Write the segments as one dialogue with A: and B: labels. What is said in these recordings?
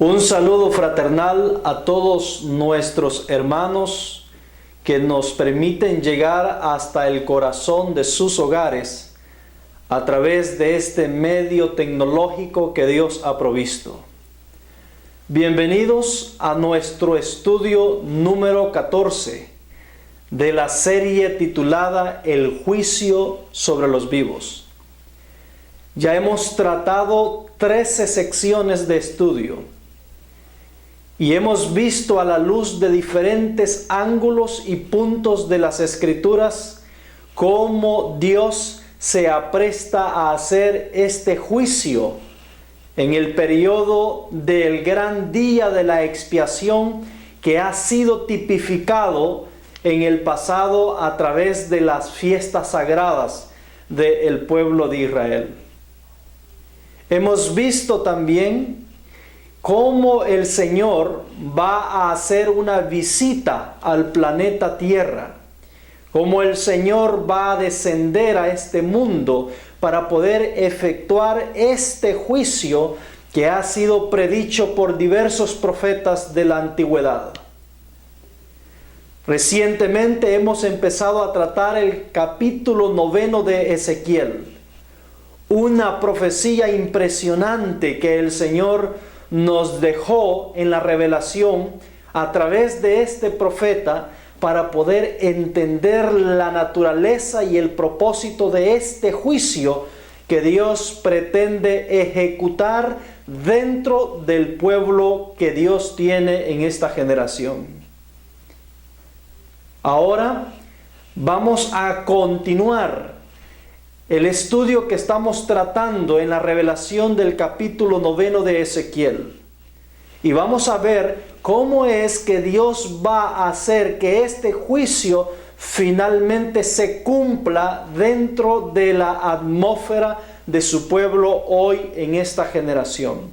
A: Un saludo fraternal a todos nuestros hermanos que nos permiten llegar hasta el corazón de sus hogares a través de este medio tecnológico que Dios ha provisto. Bienvenidos a nuestro estudio número 14 de la serie titulada El juicio sobre los vivos. Ya hemos tratado 13 secciones de estudio y hemos visto a la luz de diferentes ángulos y puntos de las Escrituras cómo Dios se apresta a hacer este juicio en el periodo del gran día de la expiación que ha sido tipificado en el pasado a través de las fiestas sagradas del pueblo de Israel. Hemos visto también cómo el Señor va a hacer una visita al planeta Tierra, cómo el Señor va a descender a este mundo para poder efectuar este juicio que ha sido predicho por diversos profetas de la antigüedad. Recientemente hemos empezado a tratar el capítulo 9 de Ezequiel, una profecía impresionante que el Señor nos dejó en la revelación a través de este profeta para poder entender la naturaleza y el propósito de este juicio que Dios pretende ejecutar dentro del pueblo que Dios tiene en esta generación. Ahora vamos a continuar el estudio que estamos tratando en la revelación del capítulo 9 de Ezequiel. Y vamos a ver cómo es que Dios va a hacer que este juicio finalmente se cumpla dentro de la atmósfera de su pueblo hoy en esta generación.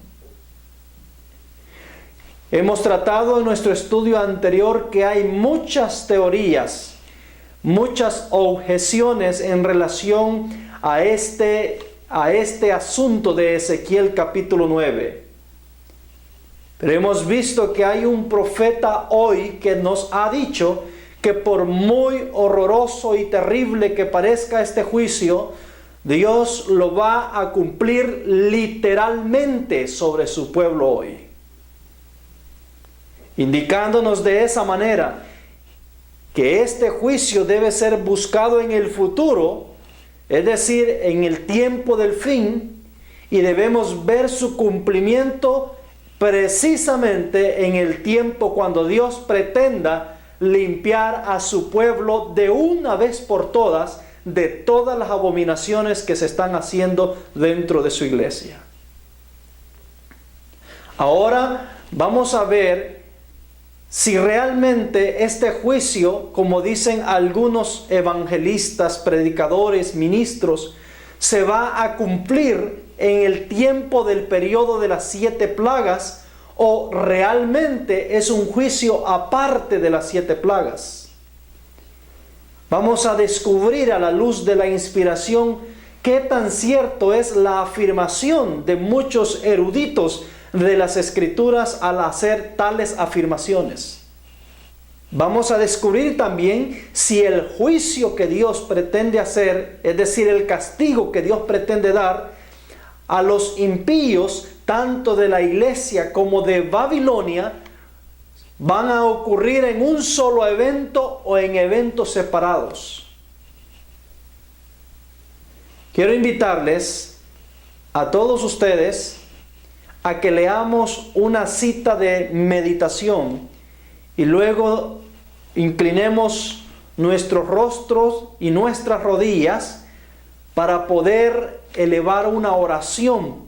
A: Hemos tratado en nuestro estudio anterior que hay muchas teorías, muchas objeciones en relación a este asunto de Ezequiel capítulo 9. Pero hemos visto que hay un profeta hoy que nos ha dicho que por muy horroroso y terrible que parezca este juicio, Dios lo va a cumplir literalmente sobre su pueblo hoy, indicándonos de esa manera que este juicio debe ser buscado en el futuro, es decir, en el tiempo del fin, y debemos ver su cumplimiento precisamente en el tiempo cuando Dios pretenda limpiar a su pueblo de una vez por todas de todas las abominaciones que se están haciendo dentro de su iglesia. Ahora vamos a ver si realmente este juicio, como dicen algunos evangelistas, predicadores, ministros, se va a cumplir en el tiempo del periodo de las 7 plagas o realmente es un juicio aparte de las 7 plagas. Vamos a descubrir a la luz de la inspiración qué tan cierto es la afirmación de muchos eruditos de las Escrituras al hacer tales afirmaciones. Vamos a descubrir también si el juicio que Dios pretende hacer, es decir, el castigo que Dios pretende dar a los impíos, tanto de la iglesia como de Babilonia, van a ocurrir en un solo evento o en eventos separados. Quiero invitarles a todos ustedes a que leamos una cita de meditación y luego inclinemos nuestros rostros y nuestras rodillas para poder elevar una oración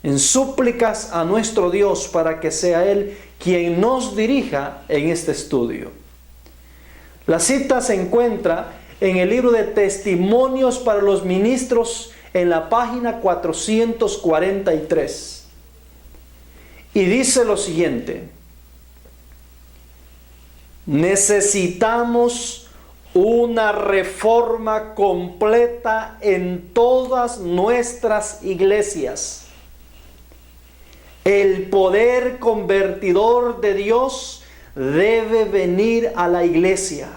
A: en súplicas a nuestro Dios para que sea Él quien nos dirija en este estudio. La cita se encuentra en el libro de Testimonios para los Ministros en la página 443. Y dice lo siguiente: necesitamos una reforma completa en todas nuestras iglesias. El poder convertidor de Dios debe venir a la iglesia.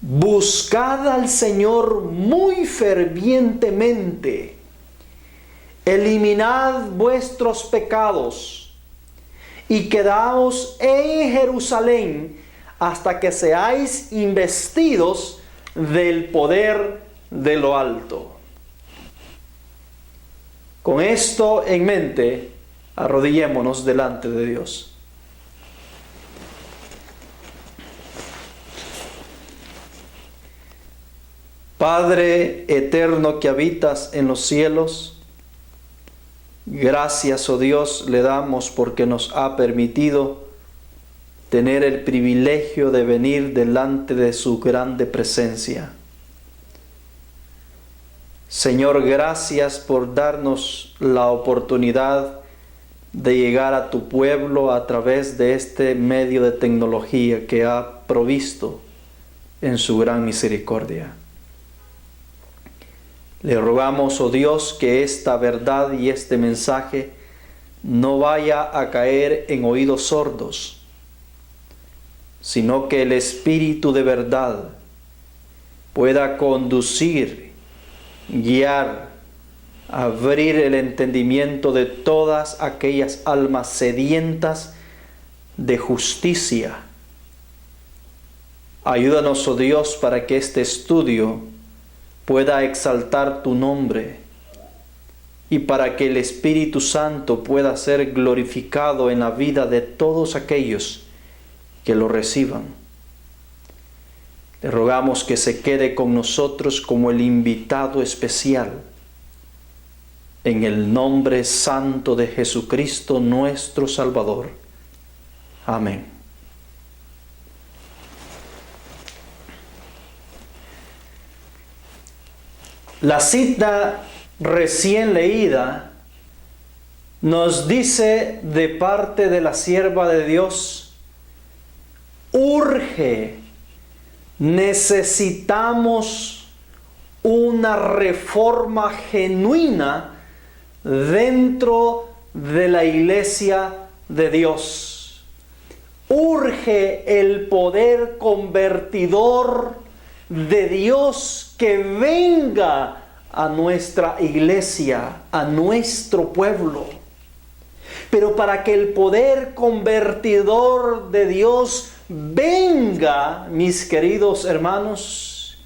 A: Buscad al Señor muy fervientemente. Eliminad vuestros pecados y quedaos en Jerusalén hasta que seáis investidos del poder de lo alto. Con esto en mente, arrodillémonos delante de Dios. Padre eterno que habitas en los cielos, gracias, oh Dios, le damos porque nos ha permitido tener el privilegio de venir delante de su grande presencia. Señor, gracias por darnos la oportunidad de llegar a tu pueblo a través de este medio de tecnología que ha provisto en su gran misericordia. Le rogamos, oh Dios, que esta verdad y este mensaje no vaya a caer en oídos sordos, sino que el Espíritu de verdad pueda conducir, guiar, abrir el entendimiento de todas aquellas almas sedientas de justicia. Ayúdanos, oh Dios, para que este estudio pueda exaltar tu nombre y para que el Espíritu Santo pueda ser glorificado en la vida de todos aquellos que lo reciban. Le rogamos que se quede con nosotros como el invitado especial, en el nombre santo de Jesucristo nuestro Salvador. Amén. La cita recién leída nos dice de parte de la sierva de Dios: urge, necesitamos una reforma genuina dentro de la iglesia de Dios. Urge el poder convertidor de Dios que venga a nuestra iglesia, a nuestro pueblo. Pero para que el poder convertidor de Dios venga, mis queridos hermanos,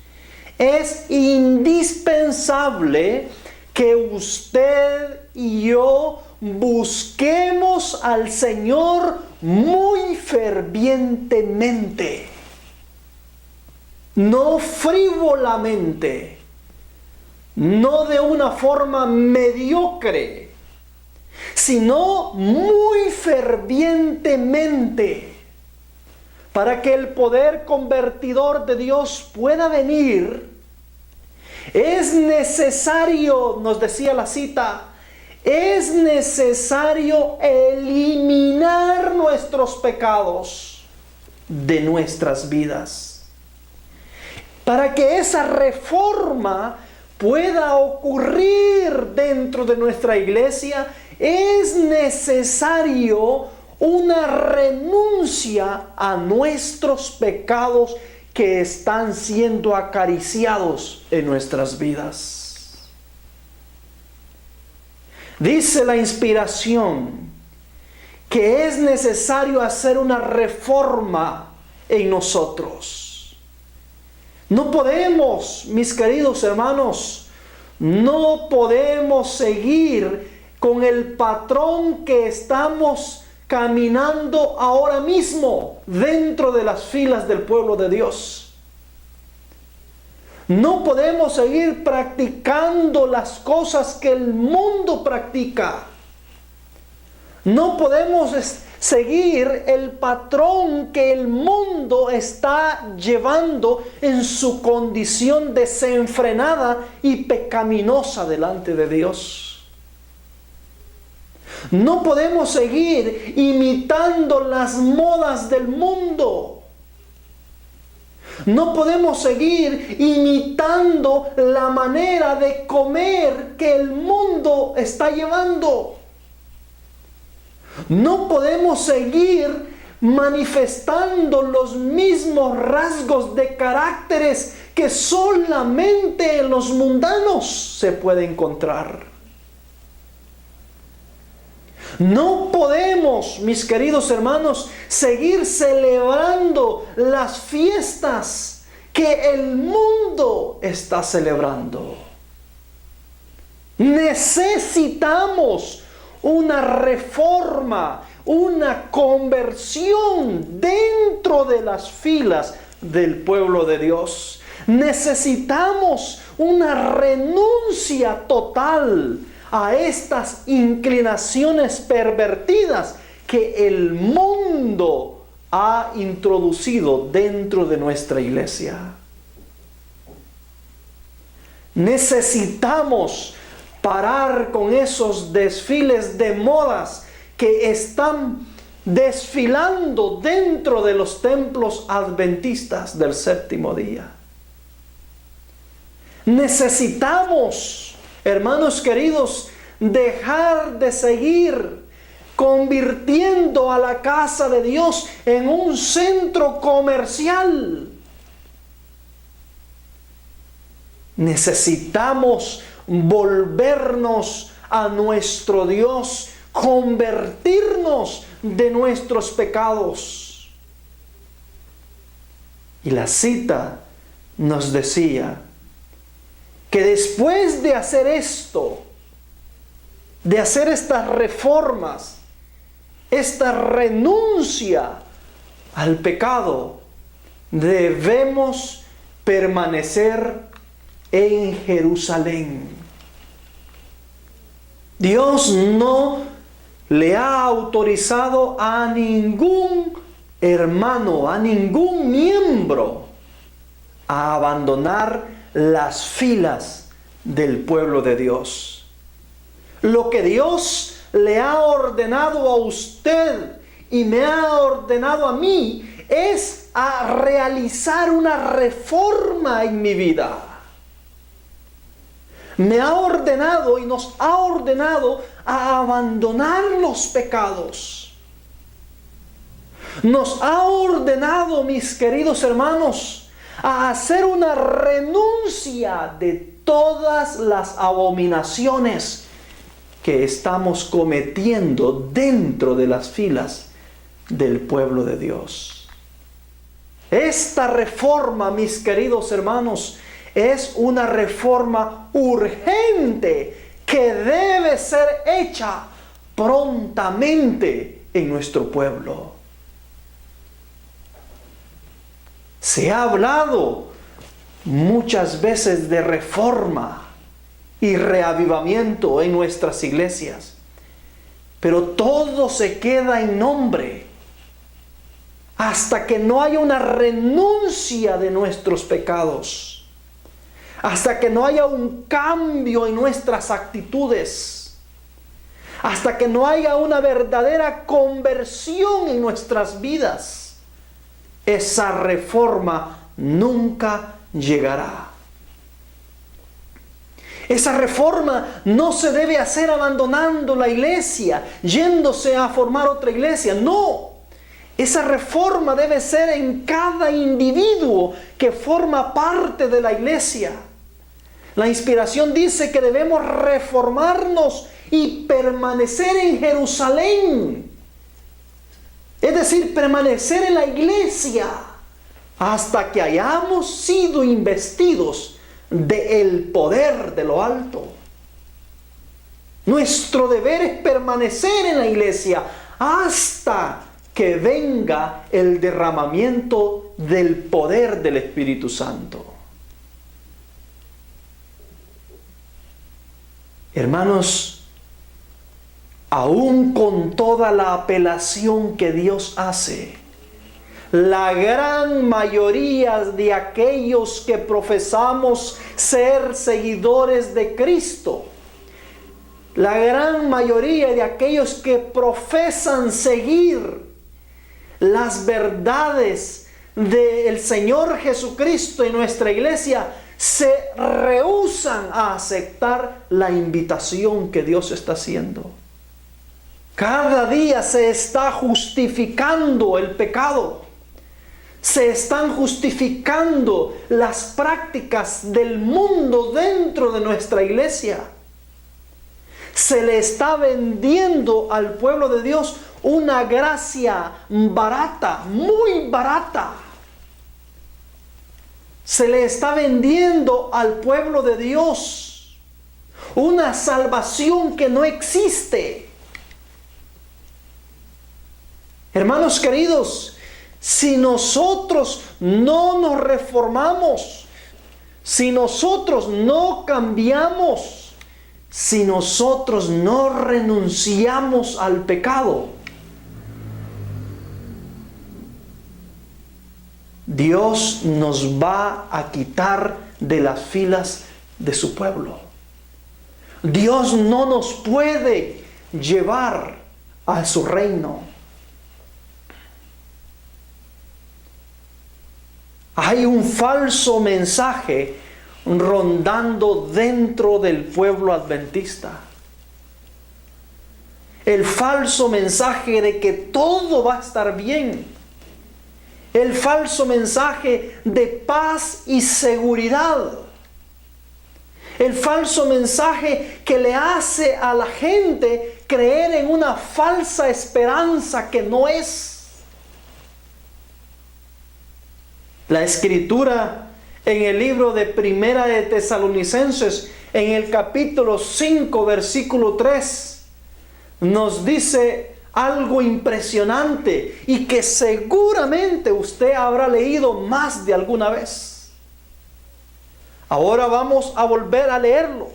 A: es indispensable que usted y yo busquemos al Señor muy fervientemente, no frívolamente, no de una forma mediocre, sino muy fervientemente, para que el poder convertidor de Dios pueda venir. Es necesario, nos decía la cita, es necesario eliminar nuestros pecados de nuestras vidas. Para que esa reforma pueda ocurrir dentro de nuestra iglesia, es necesario una renuncia a nuestros pecados que están siendo acariciados en nuestras vidas. Dice la inspiración que es necesario hacer una reforma en nosotros. No podemos, mis queridos hermanos, no podemos seguir con el patrón que estamos caminando ahora mismo dentro de las filas del pueblo de Dios. No podemos seguir practicando las cosas que el mundo practica. No podemos seguir el patrón que el mundo está llevando en su condición desenfrenada y pecaminosa delante de Dios. No podemos seguir imitando las modas del mundo. No podemos seguir imitando la manera de comer que el mundo está llevando. No podemos seguir manifestando los mismos rasgos de caracteres que solamente en los mundanos se puede encontrar. No podemos, mis queridos hermanos, seguir celebrando las fiestas que el mundo está celebrando. Necesitamos una reforma, una conversión dentro de las filas del pueblo de Dios. Necesitamos una renuncia total a estas inclinaciones pervertidas que el mundo ha introducido dentro de nuestra iglesia. Necesitamos parar con esos desfiles de modas que están desfilando dentro de los templos adventistas del séptimo día. Necesitamos, hermanos queridos, dejar de seguir convirtiendo a la casa de Dios en un centro comercial. Necesitamos volvernos a nuestro Dios, convertirnos de nuestros pecados. Y la cita nos decía que después de hacer esto, de hacer estas reformas, esta renuncia al pecado, debemos permanecer en Jerusalén. Dios no le ha autorizado a ningún hermano, a ningún miembro, a abandonar las filas del pueblo de Dios. Lo que Dios le ha ordenado a usted y me ha ordenado a mí es a realizar una reforma en mi vida. Me ha ordenado y nos ha ordenado a abandonar los pecados. Nos ha ordenado, mis queridos hermanos, a hacer una renuncia de todas las abominaciones que estamos cometiendo dentro de las filas del pueblo de Dios. Esta reforma, mis queridos hermanos, es una reforma urgente que debe ser hecha prontamente en nuestro pueblo. Se ha hablado muchas veces de reforma y reavivamiento en nuestras iglesias, pero todo se queda en nombre hasta que no haya una renuncia de nuestros pecados. Hasta que no haya un cambio en nuestras actitudes. Hasta que no haya una verdadera conversión en nuestras vidas. Esa reforma nunca llegará. Esa reforma no se debe hacer abandonando la iglesia, yéndose a formar otra iglesia. No. Esa reforma debe ser en cada individuo que forma parte de la iglesia. La inspiración dice que debemos reformarnos y permanecer en Jerusalén. Es decir, permanecer en la iglesia hasta que hayamos sido investidos del poder de lo alto. Nuestro deber es permanecer en la iglesia hasta que venga el derramamiento del poder del Espíritu Santo. Hermanos, aún con toda la apelación que Dios hace, la gran mayoría de aquellos que profesamos ser seguidores de Cristo, la gran mayoría de aquellos que profesan seguir las verdades del Señor Jesucristo en nuestra iglesia, se rehúsan a aceptar la invitación que Dios está haciendo. Cada día se está justificando el pecado. Se están justificando las prácticas del mundo dentro de nuestra iglesia. Se le está vendiendo al pueblo de Dios una gracia barata, muy barata. Se le está vendiendo al pueblo de Dios una salvación que no existe. Hermanos queridos, si nosotros no nos reformamos, si nosotros no cambiamos, si nosotros no renunciamos al pecado, Dios nos va a quitar de las filas de su pueblo. Dios no nos puede llevar a su reino. Hay un falso mensaje rondando dentro del pueblo adventista. El falso mensaje de que todo va a estar bien. El falso mensaje de paz y seguridad. El falso mensaje que le hace a la gente creer en una falsa esperanza que no es. La Escritura en el libro de Primera de Tesalonicenses, en el capítulo 5, versículo 3, nos dice algo impresionante y que seguramente usted habrá leído más de alguna vez. Ahora vamos a volver a leerlo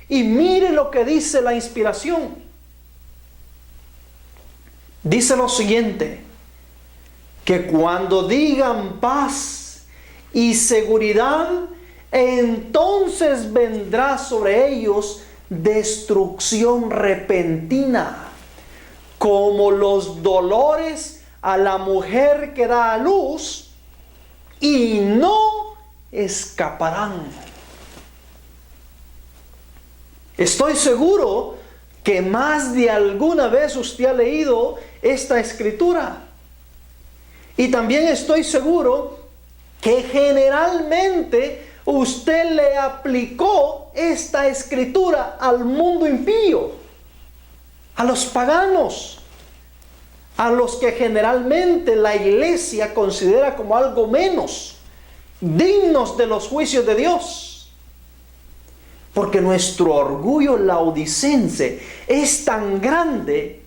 A: y mire lo que dice la inspiración. Dice lo siguiente: que cuando digan paz y seguridad, entonces vendrá sobre ellos destrucción repentina, como los dolores a la mujer que da a luz, y no escaparán. Estoy seguro que más de alguna vez usted ha leído esta escritura. Y también estoy seguro que generalmente usted le aplicó esta escritura al mundo impío, a los paganos, a los que generalmente la iglesia considera como algo menos, dignos de los juicios de Dios. Porque nuestro orgullo laodicense es tan grande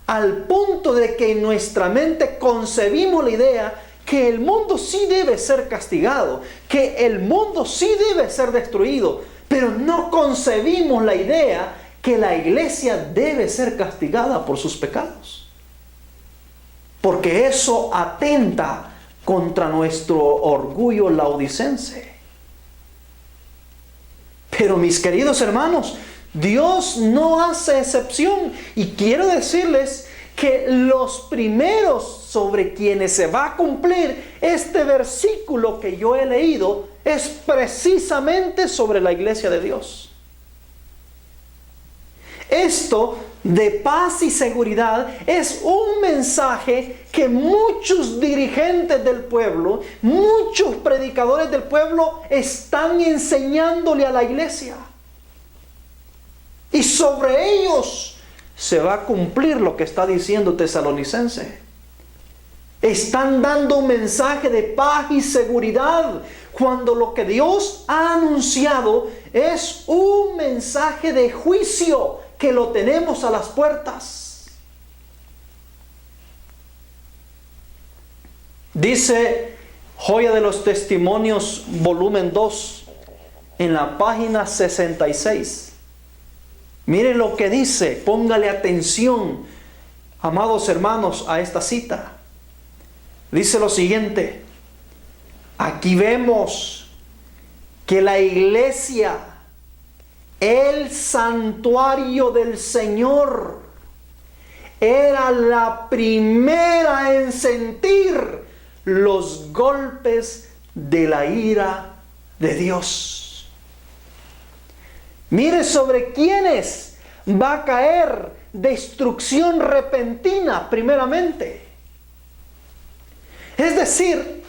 A: al punto de que en nuestra mente concebimos la idea que el mundo sí debe ser castigado, que el mundo sí debe ser destruido, pero no concebimos la idea que la iglesia debe ser castigada por sus pecados. Porque eso atenta contra nuestro orgullo laodicense. Pero mis queridos hermanos, Dios no hace excepción, y quiero decirles que los primeros sobre quienes se va a cumplir este versículo que yo he leído es precisamente sobre la iglesia de Dios. Esto de paz y seguridad es un mensaje que muchos dirigentes del pueblo, muchos predicadores del pueblo están enseñándole a la iglesia. Y sobre ellos se va a cumplir lo que está diciendo Tesalonicense. Están dando un mensaje de paz y seguridad, cuando lo que Dios ha anunciado es un mensaje de juicio que lo tenemos a las puertas. Dice Joya de los Testimonios, volumen 2, en la página 66. Mire lo que dice, póngale atención, amados hermanos, a esta cita. Dice lo siguiente: aquí vemos que la iglesia, el santuario del Señor, era la primera en sentir los golpes de la ira de Dios. Mire sobre quiénes va a caer destrucción repentina primeramente. Es decir,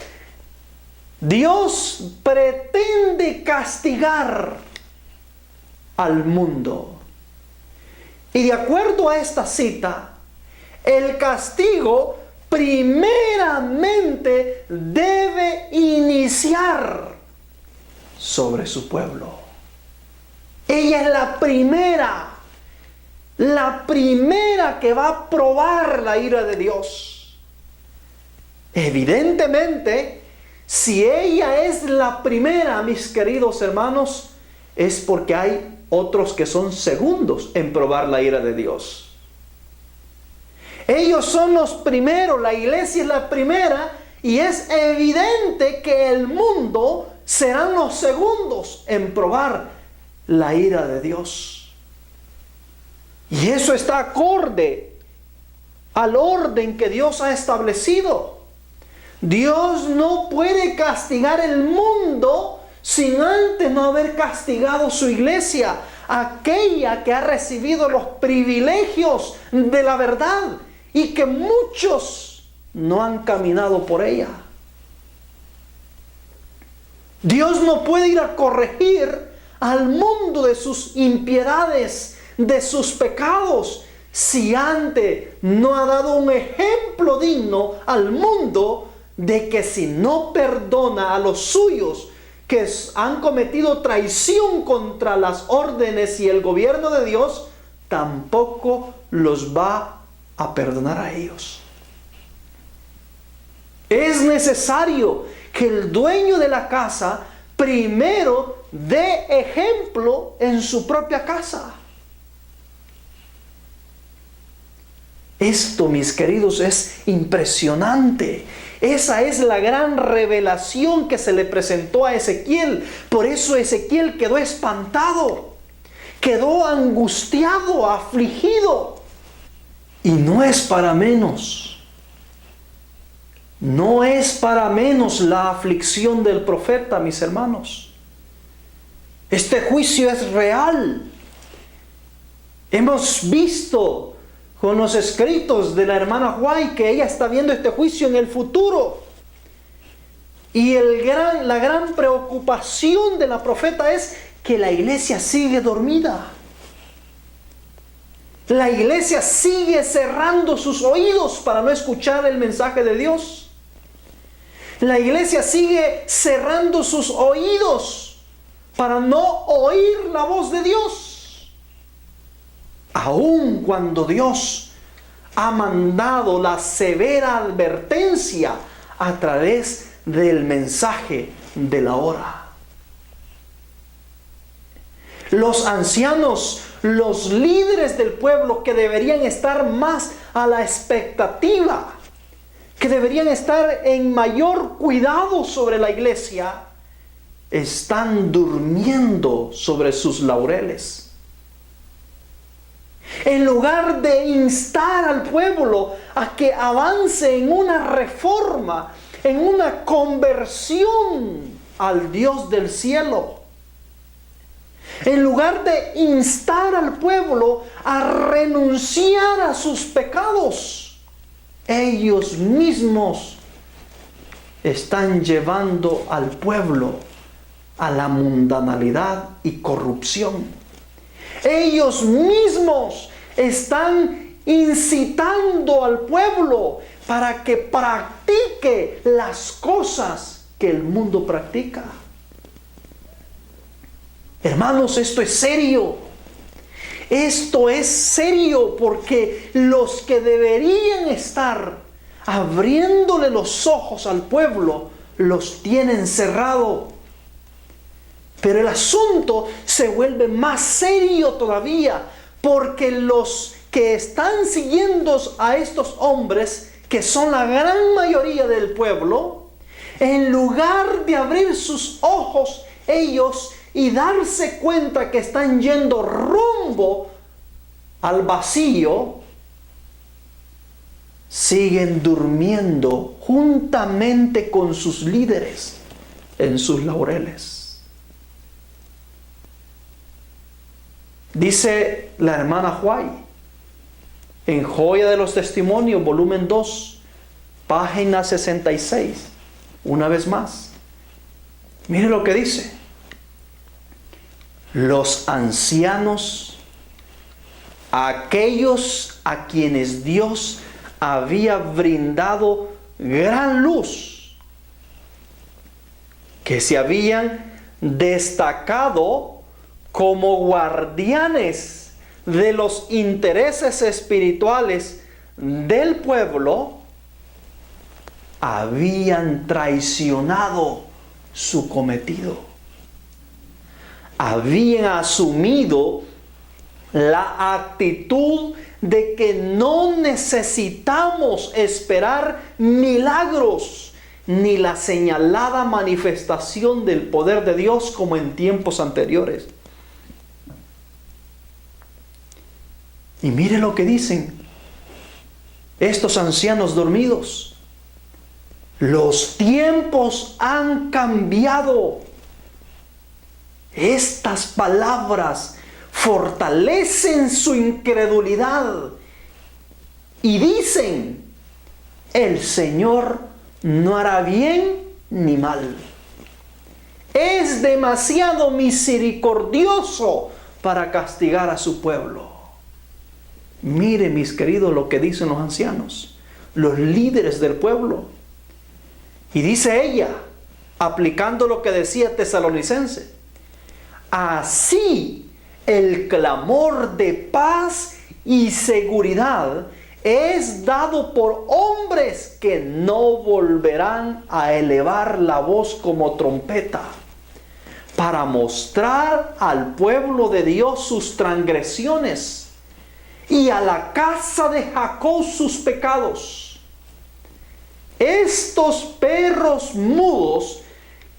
A: Dios pretende castigar al mundo. Y de acuerdo a esta cita, el castigo primeramente debe iniciar sobre su pueblo. Ella es la primera que va a probar la ira de Dios. Evidentemente, si ella es la primera, mis queridos hermanos, es porque hay otros que son segundos en probar la ira de Dios. Ellos son los primeros, la iglesia es la primera, y es evidente que el mundo serán los segundos en probar la ira de Dios. Y eso está acorde al orden que Dios ha establecido. Dios no puede castigar el mundo sin antes no haber castigado su iglesia, aquella que ha recibido los privilegios de la verdad y que muchos no han caminado por ella. Dios no puede ir a corregir al mundo de sus impiedades, de sus pecados, si antes no ha dado un ejemplo digno al mundo de que si no perdona a los suyos que han cometido traición contra las órdenes y el gobierno de Dios, tampoco los va a perdonar a ellos. Es necesario que el dueño de la casa primero dé ejemplo en su propia casa. Esto, mis queridos, es impresionante. Esa es la gran revelación que se le presentó a Ezequiel. Por eso Ezequiel quedó espantado, quedó angustiado, afligido. Y no es para menos. No es para menos la aflicción del profeta, mis hermanos. Este juicio es real. Hemos visto con los escritos de la hermana White que ella está viendo este juicio en el futuro. Y la gran preocupación de la profeta es que la iglesia sigue dormida. La iglesia sigue cerrando sus oídos para no escuchar el mensaje de Dios. La iglesia sigue cerrando sus oídos para no oír la voz de Dios. Aun cuando Dios ha mandado la severa advertencia a través del mensaje de la hora. Los ancianos, los líderes del pueblo que deberían estar más a la expectativa, que deberían estar en mayor cuidado sobre la iglesia, están durmiendo sobre sus laureles. En lugar de instar al pueblo a que avance en una reforma, en una conversión al Dios del cielo, en lugar de instar al pueblo a renunciar a sus pecados, ellos mismos están llevando al pueblo a la mundanalidad y corrupción. Ellos mismos están incitando al pueblo para que practique las cosas que el mundo practica. Hermanos, esto es serio. Esto es serio porque los que deberían estar abriéndole los ojos al pueblo los tienen cerrado. Pero el asunto se vuelve más serio todavía, porque los que están siguiendo a estos hombres, que son la gran mayoría del pueblo, en lugar de abrir sus ojos ellos y darse cuenta que están yendo rumbo al vacío, siguen durmiendo juntamente con sus líderes en sus laureles. Dice la hermana White en Joya de los Testimonios, volumen 2, página 66, una vez más. Mire lo que dice. Los ancianos, aquellos a quienes Dios había brindado gran luz, que se habían destacado como guardianes de los intereses espirituales del pueblo, habían traicionado su cometido. Habían asumido la actitud de que no necesitamos esperar milagros ni la señalada manifestación del poder de Dios como en tiempos anteriores. Y mire lo que dicen estos ancianos dormidos. Los tiempos han cambiado. Estas palabras fortalecen su incredulidad y dicen: el Señor no hará bien ni mal. Es demasiado misericordioso para castigar a su pueblo. Mire, mis queridos, lo que dicen los ancianos, los líderes del pueblo. Y dice ella, aplicando lo que decía Tesalonicense: así el clamor de paz y seguridad es dado por hombres que no volverán a elevar la voz como trompeta, para mostrar al pueblo de Dios sus transgresiones y a la casa de Jacob sus pecados. Estos perros mudos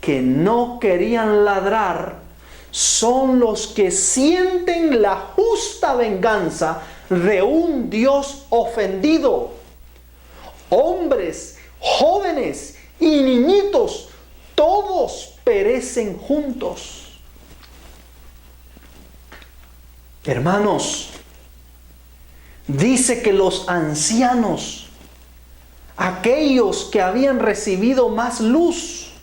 A: que no querían ladrar son los que sienten la justa venganza de un Dios ofendido. Hombres, jóvenes y niñitos, todos perecen juntos. Hermanos, dice que los ancianos, aquellos que habían recibido más luz,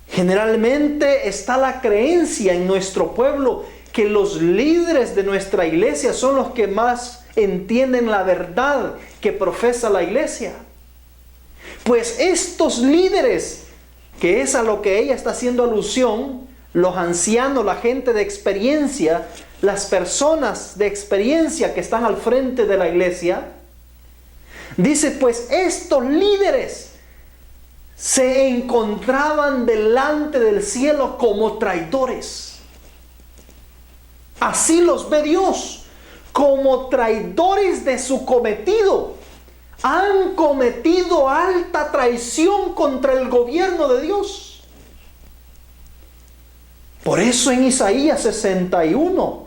A: generalmente está la creencia en nuestro pueblo que los líderes de nuestra iglesia son los que más entienden la verdad que profesa la iglesia. Pues estos líderes, que es a lo que ella está haciendo alusión, los ancianos, la gente de experiencia, las personas de experiencia que están al frente de la iglesia, dice, pues estos líderes se encontraban delante del cielo como traidores. Así los ve Dios, como traidores de su cometido. Han cometido alta traición contra el gobierno de Dios. Por eso en Isaías 61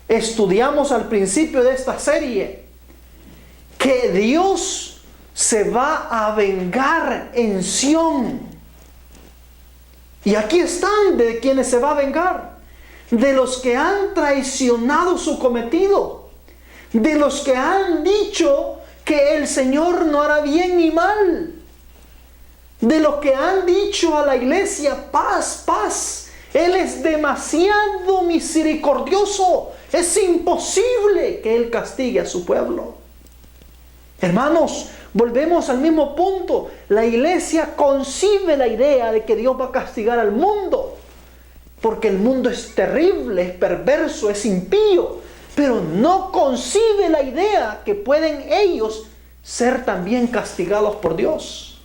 A: estudiamos al principio de esta serie que Dios se va a vengar en Sión. Y aquí están de quienes se va a vengar: de los que han traicionado su cometido, de los que han dicho que el Señor no hará bien ni mal, de los que han dicho a la iglesia: paz, paz, Él es demasiado misericordioso, es imposible que Él castigue a su pueblo. Hermanos, volvemos al mismo punto. La iglesia concibe la idea de que Dios va a castigar al mundo, porque el mundo es terrible, es perverso, es impío, pero no concibe la idea que pueden ellos ser también castigados por Dios.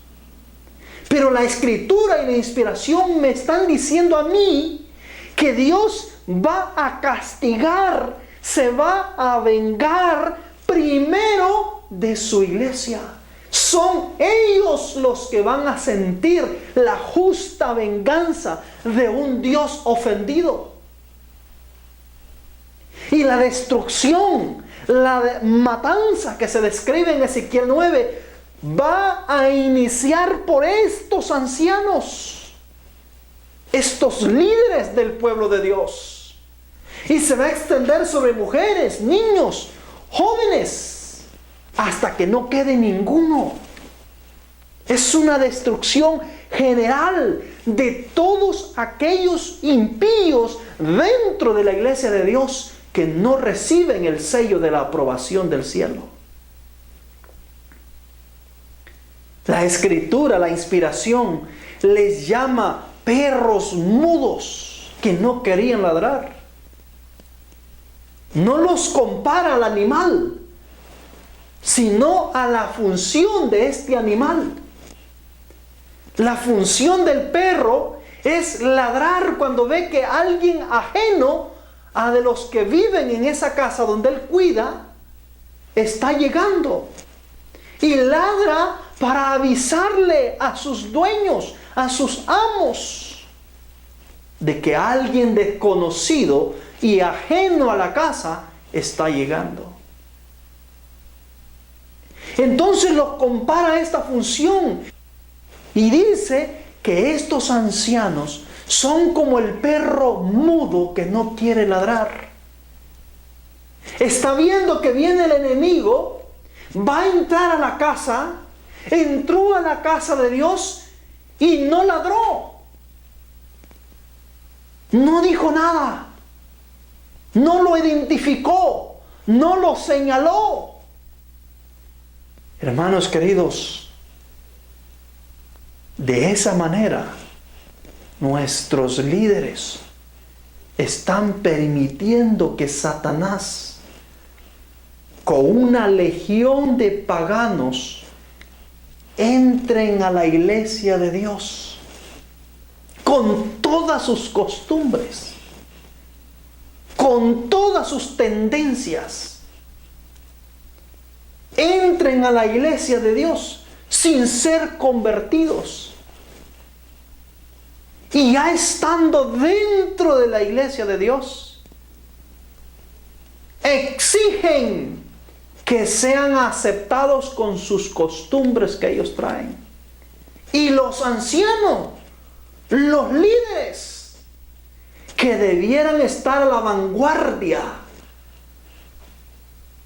A: Pero la Escritura y la inspiración me están diciendo a mí que Dios va a castigar, se va a vengar primero de su iglesia. Son ellos los que van a sentir la justa venganza de un Dios ofendido. Y la destrucción, la matanza que se describe en Ezequiel 9 va a iniciar por estos ancianos, estos líderes del pueblo de Dios. Y se va a extender sobre mujeres, niños, jóvenes, hasta que no quede ninguno. Es una destrucción general de todos aquellos impíos dentro de la iglesia de Dios que no reciben el sello de la aprobación del cielo. La escritura, la inspiración, les llama perros mudos que no querían ladrar. No los compara al animal, sino a la función de este animal. La función del perro es ladrar cuando ve que alguien ajeno a de los que viven en esa casa donde él cuida está llegando. Y ladra para avisarle a sus dueños, a sus amos, de que alguien desconocido y ajeno a la casa está llegando. Entonces los compara a esta función y dice que estos ancianos son como el perro mudo que no quiere ladrar. Está viendo que viene el enemigo, va a entrar a la casa, entró a la casa de Dios y no ladró. No dijo nada. No lo identificó. No lo señaló. Hermanos queridos, de esa manera nuestros líderes están permitiendo que Satanás, con una legión de paganos, entren a la iglesia de Dios con todas sus costumbres, con todas sus tendencias. Entren a la iglesia de Dios sin ser convertidos. Y ya estando dentro de la iglesia de Dios, exigen que sean aceptados con sus costumbres que ellos traen. Y los ancianos, los líderes, que debieran estar a la vanguardia,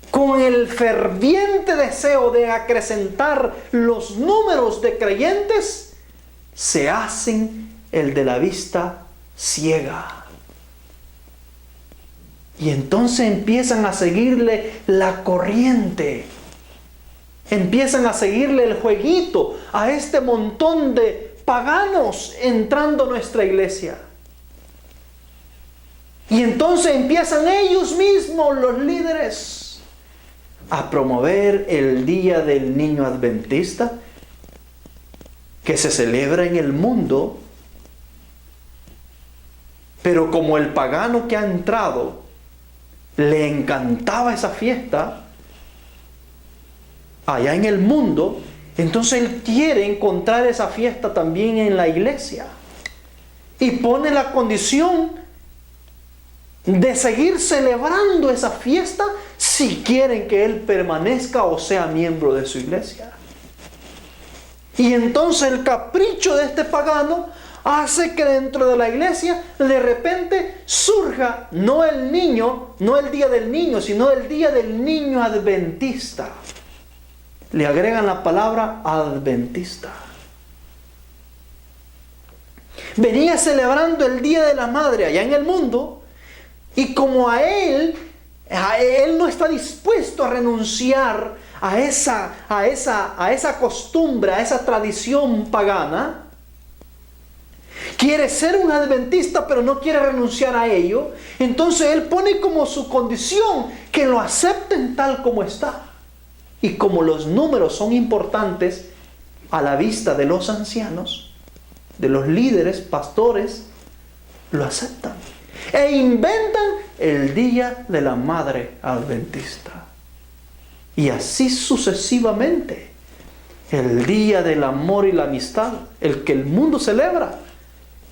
A: con el ferviente deseo de acrecentar los números de creyentes, se hacen el de la vista ciega. Y entonces empiezan a seguirle la corriente. Empiezan a seguirle el jueguito a este montón de paganos entrando a nuestra iglesia. Y entonces empiezan ellos mismos, los líderes, a promover el Día del Niño Adventista, que se celebra en el mundo. Pero como el pagano que ha entrado le encantaba esa fiesta allá en el mundo, entonces él quiere encontrar esa fiesta también en la iglesia. Y pone la condición de seguir celebrando esa fiesta si quieren que él permanezca o sea miembro de su iglesia. Y entonces el capricho de este pagano hace que dentro de la iglesia de repente surja no el niño, no el día del niño, sino el día del niño adventista. Le agregan la palabra adventista. Venía celebrando el Día de la Madre allá en el mundo, y como a él no está dispuesto a renunciar a esa costumbre, a esa tradición pagana. Quiere ser un adventista, pero no quiere renunciar a ello. Entonces él pone como su condición que lo acepten tal como está. Y como los números son importantes a la vista de los ancianos, de los líderes, pastores, lo aceptan. E inventan el Día de la Madre Adventista. Y así sucesivamente. El Día del Amor y la Amistad, el que el mundo celebra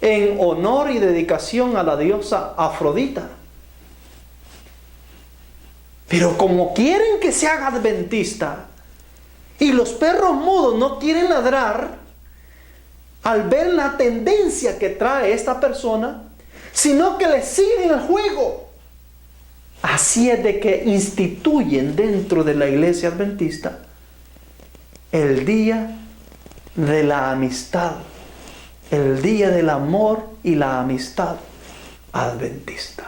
A: en honor y dedicación a la diosa Afrodita. Pero como quieren que se haga adventista y los perros mudos no quieren ladrar al ver la tendencia que trae esta persona, sino que le siguen el juego Así es de que instituyen dentro de la iglesia adventista el día de la amistad, el día del amor y la amistad adventista.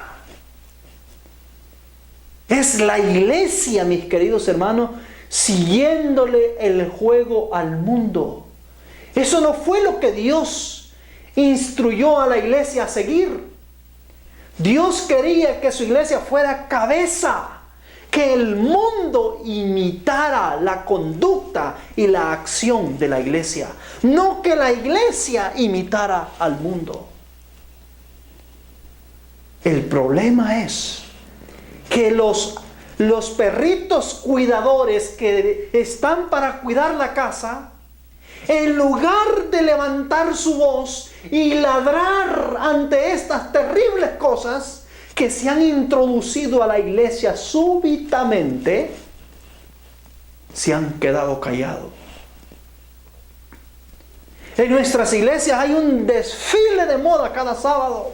A: Es la iglesia, mis queridos hermanos, siguiéndole el juego al mundo. Eso no fue lo que Dios instruyó a la iglesia a seguir. Dios quería que su iglesia fuera cabeza, que el mundo imitara la conducta y la acción de la iglesia, no que la iglesia imitara al mundo. El problema es que los perritos cuidadores que están para cuidar la casa, en lugar de levantar su voz y ladrar ante estas terribles cosas que se han introducido a la iglesia súbitamente, se han quedado callados. En nuestras iglesias hay un desfile de moda cada sábado,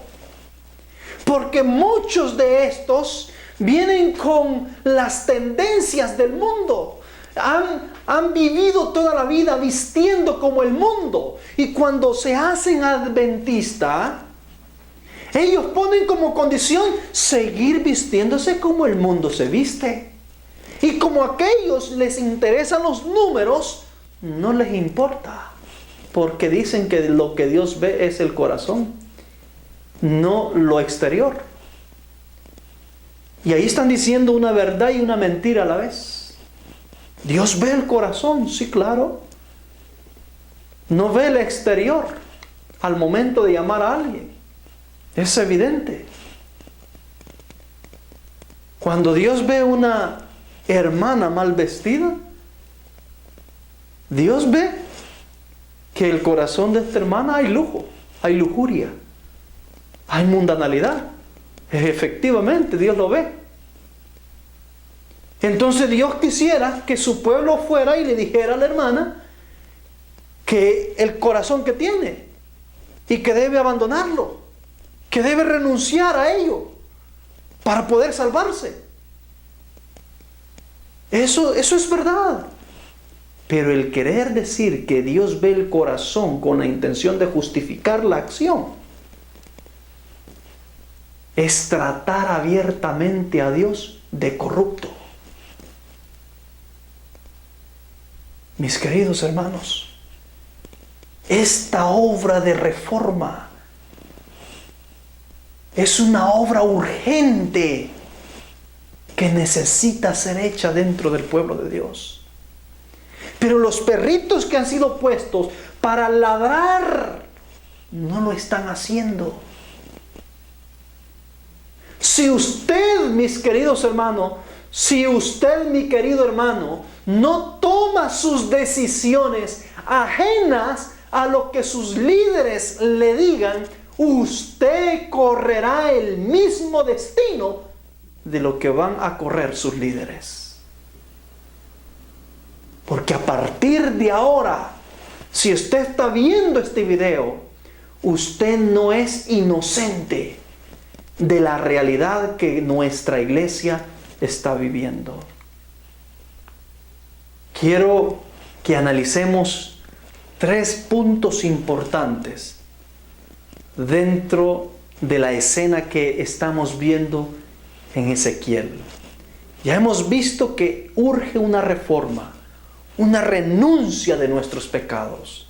A: porque muchos de estos vienen con las tendencias del mundo. Han vivido toda la vida vistiendo como el mundo. Y cuando se hacen adventistas, ellos ponen como condición seguir vistiéndose como el mundo se viste. Y como a aquellos les interesan los números, no les importa. Porque dicen que lo que Dios ve es el corazón, no lo exterior. Y ahí están diciendo una verdad y una mentira a la vez. Dios ve el corazón, sí, claro. No ve el exterior al momento de llamar a alguien. Es evidente. Cuando Dios ve una hermana mal vestida, Dios ve que el corazón de esta hermana hay lujo, hay lujuria, hay mundanalidad. Efectivamente, Dios lo ve. Entonces Dios quisiera que su pueblo fuera y le dijera a la hermana que el corazón que tiene y que debe abandonarlo, que debe renunciar a ello para poder salvarse. Eso es verdad. Pero el querer decir que Dios ve el corazón con la intención de justificar la acción es tratar abiertamente a Dios de corrupto. Mis queridos hermanos, esta obra de reforma es una obra urgente que necesita ser hecha dentro del pueblo de Dios. Pero los perritos que han sido puestos para ladrar no lo están haciendo. Si usted, mis queridos hermanos, si usted, mi querido hermano, no toma sus decisiones ajenas a lo que sus líderes le digan, usted correrá el mismo destino de lo que van a correr sus líderes. Porque a partir de ahora, si usted está viendo este video, usted no es inocente de la realidad que nuestra iglesia está viviendo. Quiero que analicemos 3 puntos importantes dentro de la escena que estamos viendo en Ezequiel. Ya hemos visto que urge una reforma, una renuncia de nuestros pecados.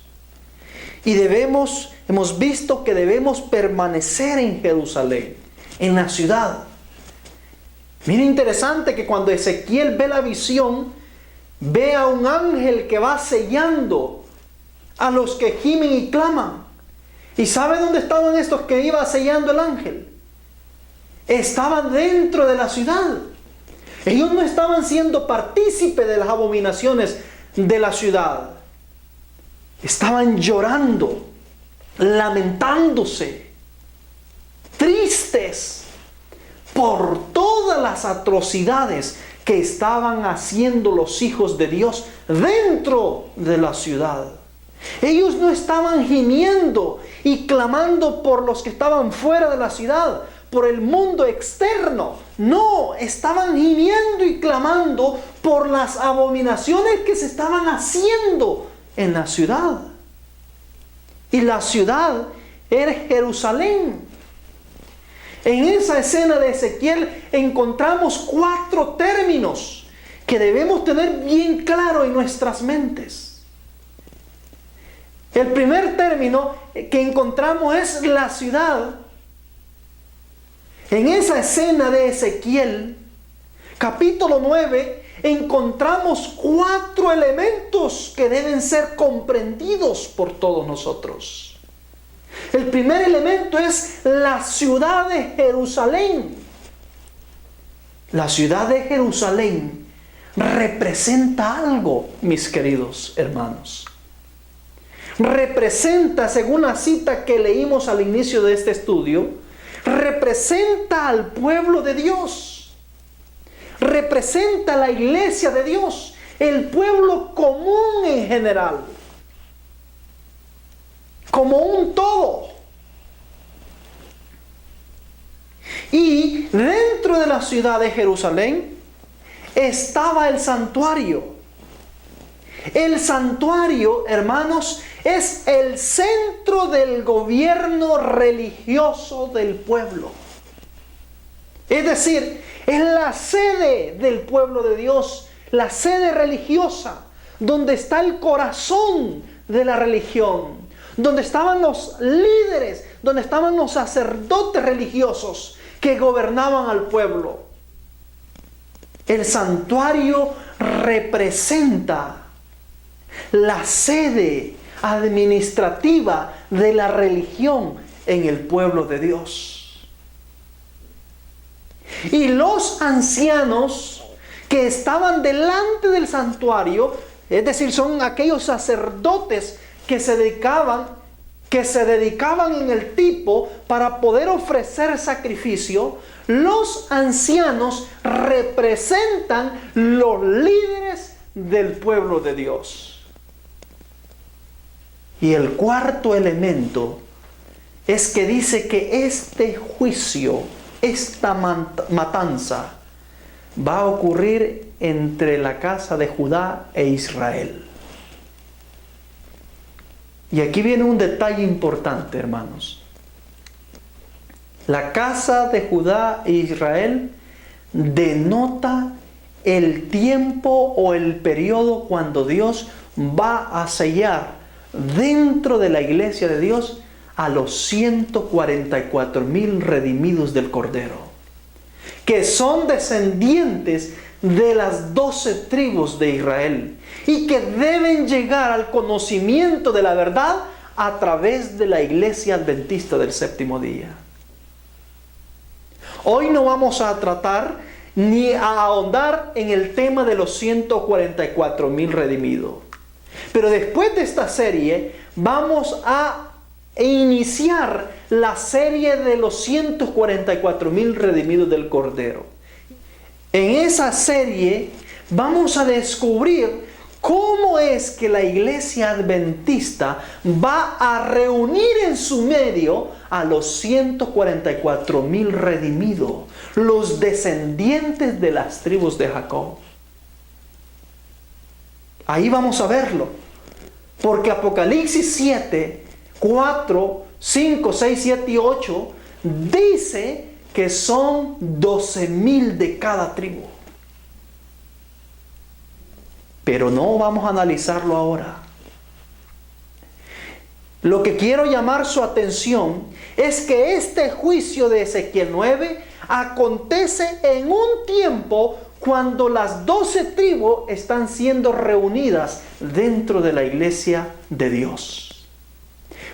A: Y hemos visto que debemos permanecer en Jerusalén, en la ciudad. Mira, interesante que cuando Ezequiel ve la visión, ve a un ángel que va sellando a los que gimen y claman. ¿Y sabe dónde estaban estos que iba sellando el ángel? Estaban dentro de la ciudad. Ellos no estaban siendo partícipes de las abominaciones de la ciudad. Estaban llorando, lamentándose, tristes por todas las atrocidades que estaban haciendo los hijos de Dios dentro de la ciudad. Ellos no estaban gimiendo y clamando por los que estaban fuera de la ciudad, por el mundo externo. No, estaban gimiendo y clamando por las abominaciones que se estaban haciendo en la ciudad. Y la ciudad era Jerusalén. En esa escena de Ezequiel encontramos 4 términos que debemos tener bien claro en nuestras mentes. El primer término que encontramos es la ciudad. En esa escena de Ezequiel, capítulo 9, encontramos 4 elementos que deben ser comprendidos por todos nosotros. El primer elemento es la ciudad de Jerusalén. La ciudad de Jerusalén representa algo, mis queridos hermanos. Representa, según la cita que leímos al inicio de este estudio, representa al pueblo de Dios. Representa la iglesia de Dios, el pueblo común en general, como un todo. Y dentro de la ciudad de Jerusalén estaba el santuario. El santuario, hermanos, es el centro del gobierno religioso del pueblo. Es decir, es la sede del pueblo de Dios, la sede religiosa, donde está el corazón de la religión, donde estaban los líderes, donde estaban los sacerdotes religiosos que gobernaban al pueblo. El santuario representa la sede administrativa de la religión en el pueblo de Dios. Y los ancianos que estaban delante del santuario, es decir, son aquellos sacerdotes que se dedicaban en el tipo para poder ofrecer sacrificio. Los ancianos representan los líderes del pueblo de Dios. Y el cuarto elemento es que dice que este juicio, esta matanza, va a ocurrir entre la casa de Judá e Israel. Y aquí viene un detalle importante, hermanos. La casa de Judá e Israel denota el tiempo o el periodo cuando Dios va a sellar dentro de la iglesia de Dios a los 144,000 redimidos del Cordero, que son descendientes de las 12 tribus de Israel y que deben llegar al conocimiento de la verdad a través de la iglesia adventista del séptimo día. Hoy no vamos a tratar ni a ahondar en el tema de los 144,000 redimidos. Pero después de esta serie vamos a iniciar la serie de los 144,000 redimidos del Cordero. En esa serie vamos a descubrir cómo es que la iglesia adventista va a reunir en su medio a los 144,000 redimidos, los descendientes de las tribus de Jacob. Ahí vamos a verlo, porque Apocalipsis 7, 4, 5, 6, 7 y 8 dice que son 12,000 de cada tribu. Pero no vamos a analizarlo ahora. Lo que quiero llamar su atención es que este juicio de Ezequiel 9 acontece en un tiempo cuando las 12 tribus están siendo reunidas dentro de la iglesia de Dios.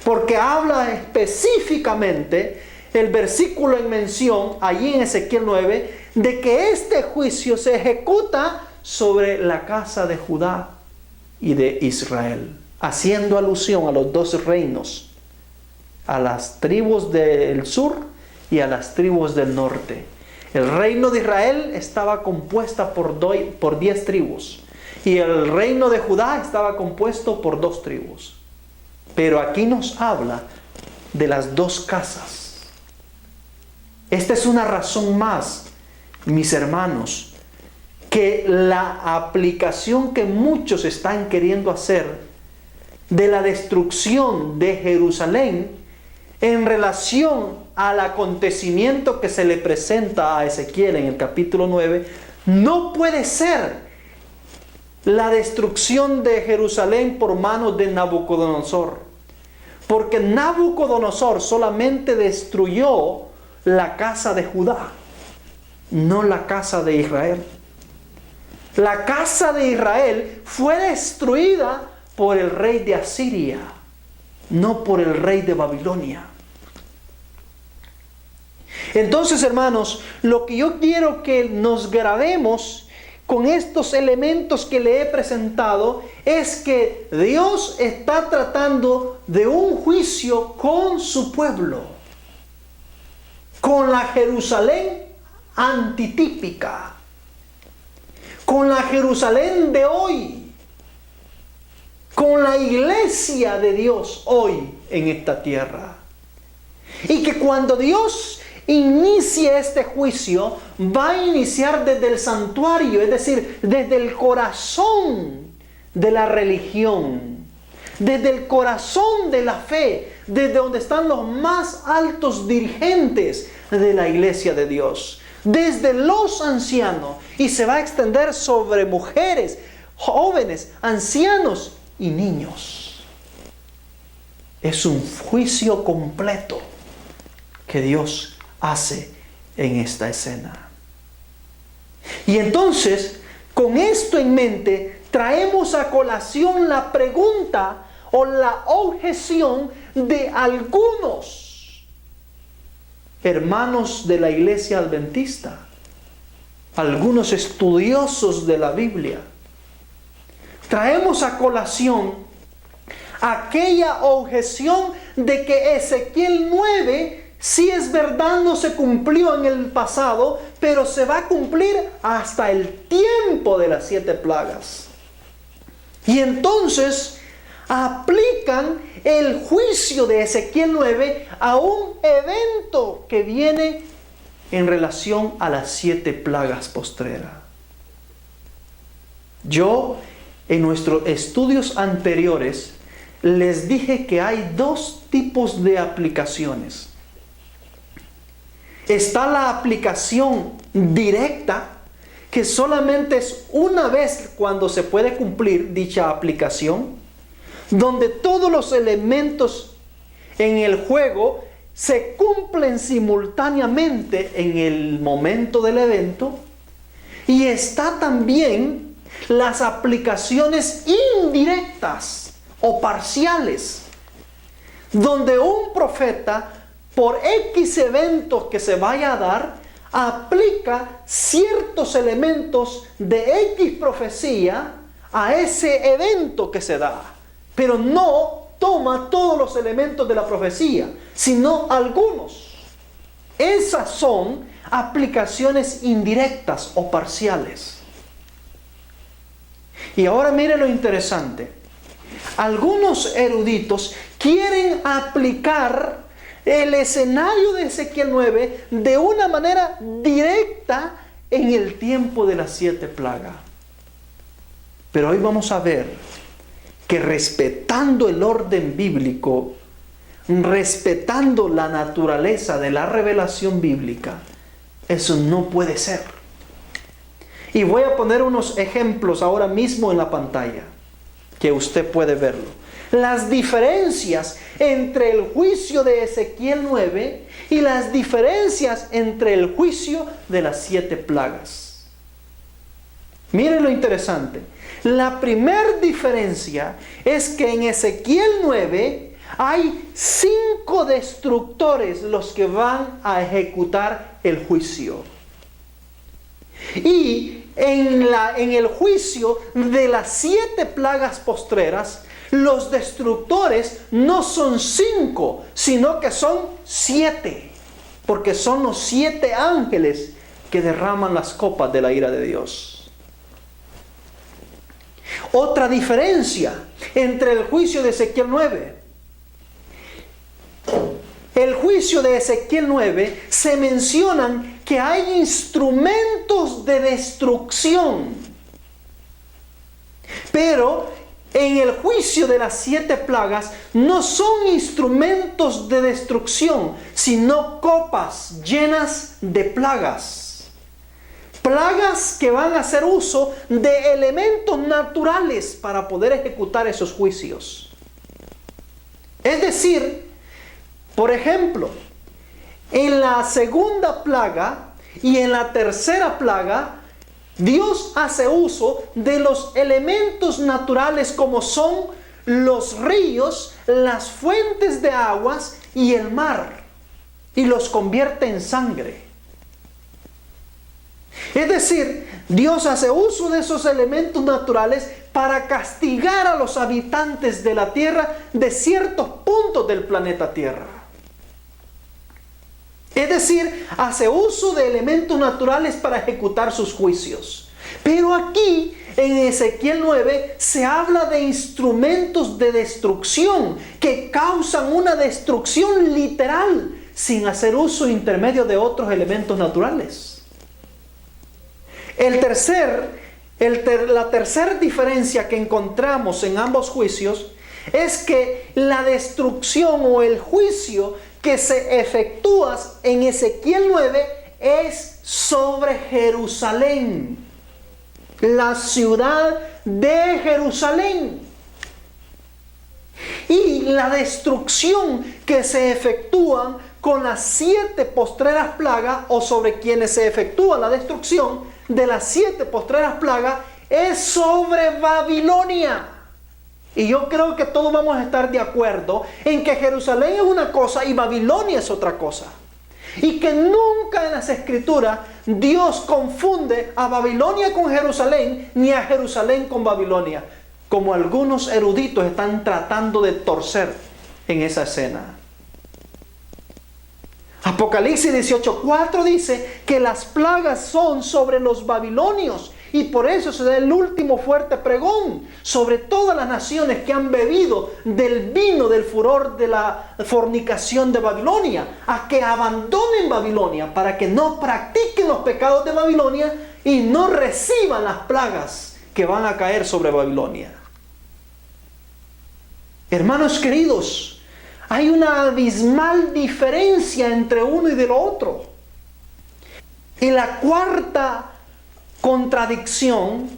A: Porque habla específicamente el versículo en mención, allí en Ezequiel 9, de que este juicio se ejecuta sobre la casa de Judá y de Israel, haciendo alusión a los 2 reinos, a las tribus del sur y a las tribus del norte. El reino de Israel estaba compuesta por 10 tribus y el reino de Judá estaba compuesto por 2 tribus. Pero aquí nos habla de las 2 casas. Esta es una razón más, mis hermanos, que la aplicación que muchos están queriendo hacer de la destrucción de Jerusalén en relación al acontecimiento que se le presenta a Ezequiel en el capítulo 9, no puede ser la destrucción de Jerusalén por manos de Nabucodonosor. Porque Nabucodonosor solamente destruyó la casa de Judá, no la casa de Israel. La casa de Israel fue destruida por el rey de Asiria, no por el rey de Babilonia. Entonces, hermanos, lo que yo quiero que nos grabemos con estos elementos que le he presentado es que Dios está tratando de un juicio con su pueblo, con la Jerusalén antitípica, con la Jerusalén de hoy, con la iglesia de Dios hoy en esta tierra. Y que cuando Dios inicie este juicio, va a iniciar desde el santuario, es decir, desde el corazón de la religión, desde el corazón de la fe, desde donde están los más altos dirigentes de la iglesia de Dios, desde los ancianos, y se va a extender sobre mujeres, jóvenes, ancianos y niños. Es un juicio completo que Dios hace en esta escena. Y entonces, con esto en mente, traemos a colación la pregunta o la objeción de algunos hermanos de la iglesia adventista, algunos estudiosos de la Biblia. Traemos a colación aquella objeción de que Ezequiel 9, si es verdad, no se cumplió en el pasado, pero se va a cumplir hasta el tiempo de las 7 plagas. Y entonces aplican el juicio de Ezequiel 9 a un evento que viene en relación a las 7 plagas postreras. Yo, en nuestros estudios anteriores, les dije que hay 2 tipos de aplicaciones. Está la aplicación directa, que solamente es una vez cuando se puede cumplir dicha aplicación, donde todos los elementos en el juego se cumplen simultáneamente en el momento del evento. Y está también las aplicaciones indirectas o parciales, donde un profeta, por X eventos que se vaya a dar, aplica ciertos elementos de X profecía a ese evento que se da, pero no toma todos los elementos de la profecía, sino algunos. Esas son aplicaciones indirectas o parciales. Y ahora mire lo interesante. Algunos eruditos quieren aplicar el escenario de Ezequiel 9 de una manera directa en el tiempo de las 7 plagas. Pero hoy vamos a ver que respetando el orden bíblico, respetando la naturaleza de la revelación bíblica, eso no puede ser. Y voy a poner unos ejemplos ahora mismo en la pantalla, que usted puede verlo. Las diferencias entre el juicio de Ezequiel 9 y las diferencias entre el juicio de las 7 plagas. Miren lo interesante. La primera diferencia es que en Ezequiel 9 hay 5 destructores los que van a ejecutar el juicio. Y en el juicio de las 7 plagas postreras, los destructores no son 5, sino que son 7, porque son los 7 ángeles que derraman las copas de la ira de Dios. Otra diferencia entre el juicio de Ezequiel 9. el juicio de Ezequiel 9 se mencionan que hay instrumentos de destrucción. Pero en el juicio de las 7 plagas no son instrumentos de destrucción, sino copas llenas de plagas. Plagas que van a hacer uso de elementos naturales para poder ejecutar esos juicios. Es decir, por ejemplo, en la segunda plaga y en la tercera plaga, Dios hace uso de los elementos naturales como son los ríos, las fuentes de aguas y el mar, y los convierte en sangre. Es decir, Dios hace uso de esos elementos naturales para castigar a los habitantes de la tierra de ciertos puntos del planeta Tierra. Es decir, hace uso de elementos naturales para ejecutar sus juicios. Pero aquí, en Ezequiel 9, se habla de instrumentos de destrucción que causan una destrucción literal sin hacer uso intermedio de otros elementos naturales. La tercera diferencia que encontramos en ambos juicios es que la destrucción o el juicio que se efectúa en Ezequiel 9 es sobre Jerusalén, la ciudad de Jerusalén. Y la destrucción que se efectúa con las 7 postreras plagas, o sobre quienes se efectúa la destrucción de las 7 postreras plagas, es sobre Babilonia. Y yo creo que todos vamos a estar de acuerdo en que Jerusalén es una cosa y Babilonia es otra cosa. Y que nunca en las Escrituras Dios confunde a Babilonia con Jerusalén, ni a Jerusalén con Babilonia, como algunos eruditos están tratando de torcer en esa escena. Apocalipsis 18:4 dice que las plagas son sobre los babilonios, y por eso se da el último fuerte pregón sobre todas las naciones que han bebido del vino del furor de la fornicación de Babilonia, a que abandonen Babilonia para que no practiquen los pecados de Babilonia y no reciban las plagas que van a caer sobre Babilonia. Hermanos queridos, hay una abismal diferencia entre uno y del otro. Y la cuarta contradicción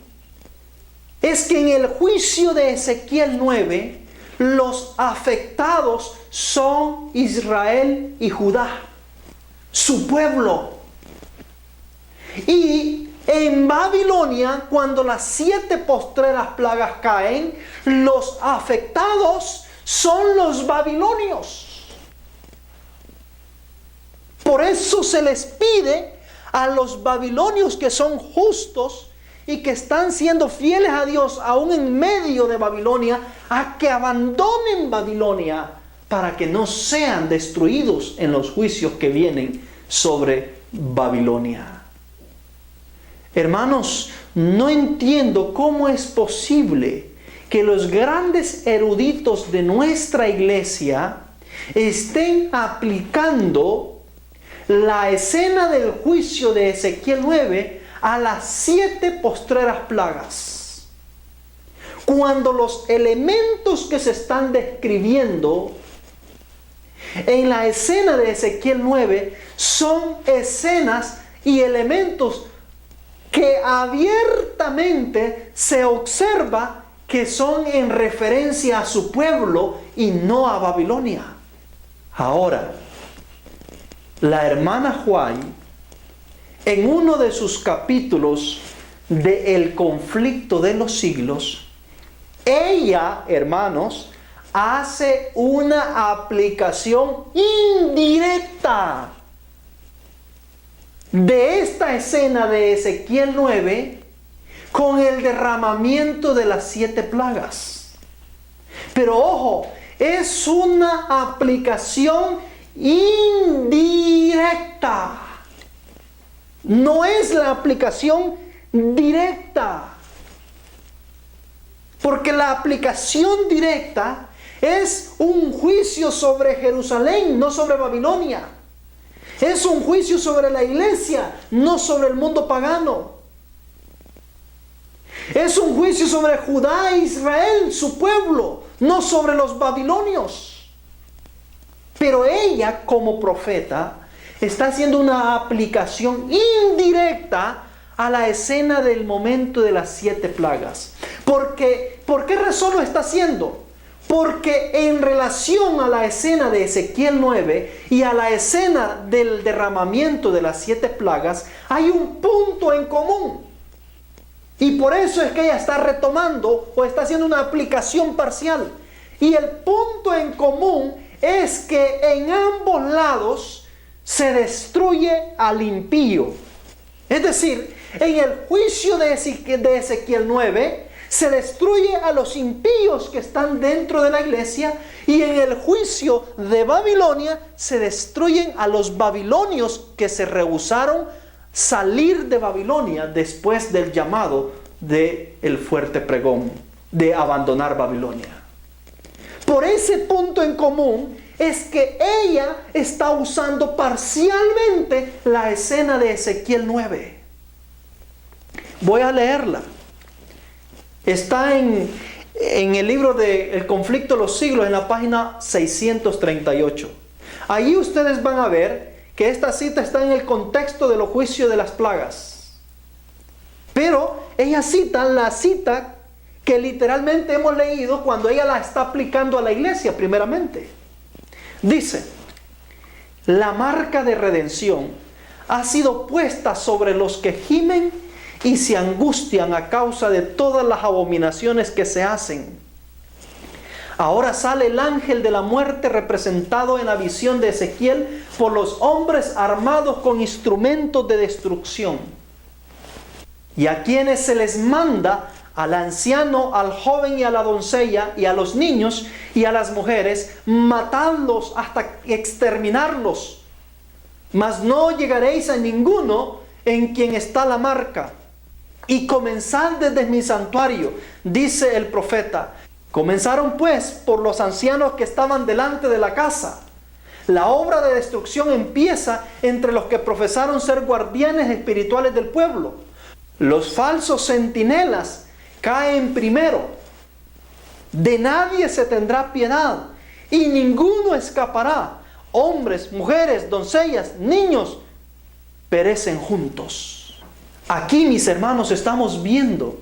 A: es que en el juicio de Ezequiel 9, los afectados son Israel y Judá, su pueblo. Y en Babilonia, cuando las 7 postreras plagas caen, los afectados son los babilonios. Por eso se les pide a los babilonios que son justos y que están siendo fieles a Dios aún en medio de Babilonia, a que abandonen Babilonia para que no sean destruidos en los juicios que vienen sobre Babilonia. Hermanos, no entiendo cómo es posible que los grandes eruditos de nuestra iglesia estén aplicando la escena del juicio de Ezequiel 9 a las 7 postreras plagas, cuando los elementos que se están describiendo en la escena de Ezequiel 9 son escenas y elementos que abiertamente se observa que son en referencia a su pueblo y no a Babilonia. Ahora, la hermana White, en uno de sus capítulos de El conflicto de los siglos, ella, hermanos, hace una aplicación indirecta de esta escena de Ezequiel 9 con el derramamiento de las 7 plagas. Pero ojo, es una aplicación indirecta. No es la aplicación directa. Porque la aplicación directa es un juicio sobre Jerusalén, no sobre Babilonia. Es un juicio sobre la iglesia, no sobre el mundo pagano. Es un juicio sobre Judá e Israel, su pueblo, no sobre los babilonios. Pero ella, como profeta, está haciendo una aplicación indirecta a la escena del momento de las 7 plagas. ¿Por qué razón lo está haciendo? Porque en relación a la escena de Ezequiel 9 y a la escena del derramamiento de las 7 plagas, hay un punto en común. Y por eso es que ella está retomando o está haciendo una aplicación parcial. Y el punto en común es que en ambos lados se destruye al impío. Es decir, en el juicio de Ezequiel 9, se destruye a los impíos que están dentro de la iglesia, y en el juicio de Babilonia se destruyen a los babilonios que se rehusaron salir de Babilonia después del llamado del fuerte pregón de abandonar Babilonia. Por ese punto en común es que ella está usando parcialmente la escena de Ezequiel 9. Voy a leerla. Está en el libro de El conflicto de los siglos, en la página 638. Allí ustedes van a ver que esta cita está en el contexto de los juicios de las plagas. Pero ella cita la cita que literalmente hemos leído cuando ella la está aplicando a la iglesia primeramente. Dice: la marca de redención ha sido puesta sobre los que gimen y se angustian a causa de todas las abominaciones que se hacen. Ahora sale el ángel de la muerte representado en la visión de Ezequiel por los hombres armados con instrumentos de destrucción, y a quienes se les manda, al anciano, al joven y a la doncella, y a los niños y a las mujeres, matadlos hasta exterminarlos, mas no llegaréis a ninguno en quien está la marca. Y comenzad desde mi santuario, dice el profeta. Comenzaron pues por los ancianos que estaban delante de la casa. La obra de destrucción empieza entre los que profesaron ser guardianes espirituales del pueblo. Los falsos centinelas caen primero. De nadie se tendrá piedad, y ninguno escapará. Hombres, mujeres, doncellas, niños perecen juntos. Aquí, mis hermanos, estamos viendo